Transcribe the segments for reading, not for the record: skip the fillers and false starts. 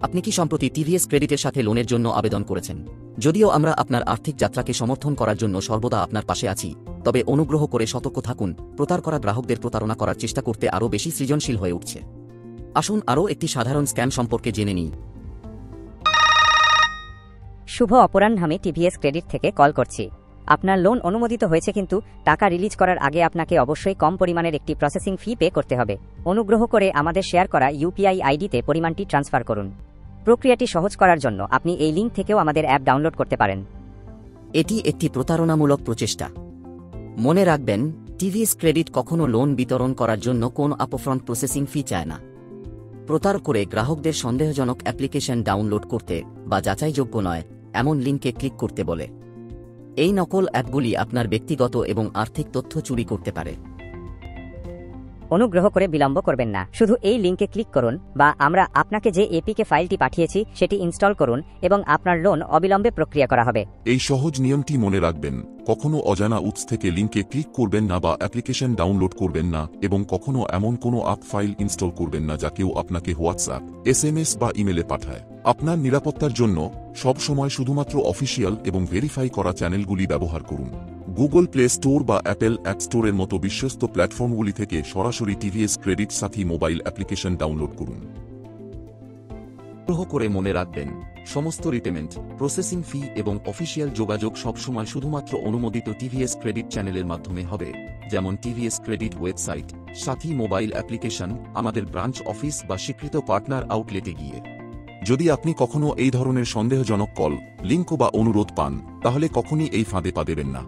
আপনি কি সম্প্রতি টিভিএস ক্রেডিটের সাথে লোনের জন্য আবেদন করেছেন? যদিও আমরা আপনার আর্থিক যাত্রাকে সমর্থন করার জন্য সর্বদা আপনার পাশে আছি, তবে অনুগ্রহ করে সতর্ক থাকুন, প্রতার করা গ্রাহকদের প্রতারণা করার চেষ্টা করতে আরও বেশি সৃজনশীল হয়ে উঠছে। আসুন আরও একটি সাধারণ স্ক্যাম সম্পর্কে জেনে নিই। শুভ অপরাহ্ন, আমি টিভিএস ক্রেডিট থেকে কল করছি। আপনার লোন অনুমোদিত হয়েছে, কিন্তু টাকা রিলিজ করার আগে আপনাকে অবশ্যই কম পরিমাণের একটি প্রসেসিং ফি পে করতে হবে। অনুগ্রহ করে আমাদের শেয়ার করা ইউপিআই আইডিতে পরিমাণটি ট্রান্সফার করুন। প্রক্রিয়াটি সহজ করার জন্য আপনি এই লিঙ্ক থেকেও আমাদের অ্যাপ ডাউনলোড করতে পারেন। এটি একটি প্রতারণামূলক প্রচেষ্টা। মনে রাখবেন, টিভিএস ক্রেডিট কখনো লোন বিতরণ করার জন্য কোন আপফ্রন্ট প্রসেসিং ফি চায় না। প্রতার করে গ্রাহকদের সন্দেহজনক অ্যাপ্লিকেশন ডাউনলোড করতে বা যাচাইযোগ্য নয় এমন লিঙ্কে ক্লিক করতে বলে। এই নকল অ্যাপগুলি আপনার ব্যক্তিগত এবং আর্থিক তথ্য চুরি করতে পারে। অনুগ্রহ করে বিলম্ব করবেন না, শুধু এই লিঙ্কে ক্লিক করুন বা আমরা আপনাকে যে এপিকে ফাইলটি পাঠিয়েছি সেটি ইনস্টল করুন এবং আপনার লোন অবিলম্বে প্রক্রিয়া করা হবে। এই সহজ নিয়মটি মনে রাখবেন, কখনো অজানা উৎস থেকে লিঙ্কে ক্লিক করবেন না বা অ্যাপ্লিকেশন ডাউনলোড করবেন না, এবং কখনো এমন কোনো অ্যাপ ফাইল ইনস্টল করবেন না যা কেউ আপনাকে হোয়াটসঅ্যাপ, এসএমএস বা ইমেলে পাঠায়। আপনার নিরাপত্তার জন্য সব সময় শুধুমাত্র অফিসিয়াল এবং ভেরিফাই করা চ্যানেলগুলি ব্যবহার করুন। গুগল প্লে স্টোর বা অ্যাপেল অ্যাপ স্টোরের মতো বিশ্বস্ত প্ল্যাটফর্মগুলি থেকে সরাসরি টিভিএস ক্রেডিট সাথী মোবাইল অ্যাপ্লিকেশন ডাউনলোড করুন। অনুগ্রহ করে মনে রাখবেন, সমস্ত রিপেমেন্ট, প্রসেসিং ফি এবং অফিসিয়াল যোগাযোগ সবসময় শুধুমাত্র অনুমোদিত টিভিএস ক্রেডিট চ্যানেলের মাধ্যমে হবে, যেমন টিভিএস ক্রেডিট ওয়েবসাইট, সাথী মোবাইল অ্যাপ্লিকেশন, আমাদের ব্রাঞ্চ অফিস বা স্বীকৃত পার্টনার আউটলেটে গিয়ে। যদি আপনি কখনো এই ধরনের সন্দেহজনক কল, লিঙ্ক বা অনুরোধ পান, তাহলে কখনই এই ফাঁদে পা দেবেন না।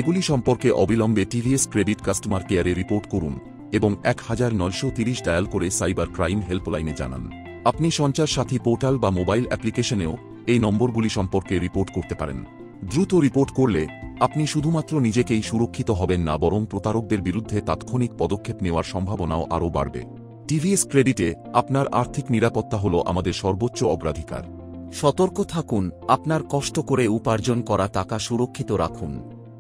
এগুলি সম্পর্কে অবিলম্বে টিভিএস ক্রেডিট কাস্টমার কেয়ারে রিপোর্ট করুন এবং 1930 ডায়াল করে সাইবার ক্রাইম হেল্পলাইনে জানান। আপনি সঞ্চার সাথী পোর্টাল বা মোবাইল অ্যাপ্লিকেশনেও এই নম্বরগুলি সম্পর্কে রিপোর্ট করতে পারেন। দ্রুত রিপোর্ট করলে আপনি শুধুমাত্র নিজেকেই সুরক্ষিত হবেন না, বরং প্রতারকদের বিরুদ্ধে তাৎক্ষণিক পদক্ষেপ নেওয়ার সম্ভাবনাও আরও বাড়বে। টিভিএস ক্রেডিটে আপনার আর্থিক নিরাপত্তা হল আমাদের সর্বোচ্চ অগ্রাধিকার। সতর্ক থাকুন, আপনার কষ্ট করে উপার্জন করা টাকা সুরক্ষিত রাখুন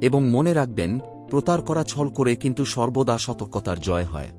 এবং মনে রাখবেন, প্রতার করা ছল করে কিন্তু সর্বদা সতর্কতার জয় হয়।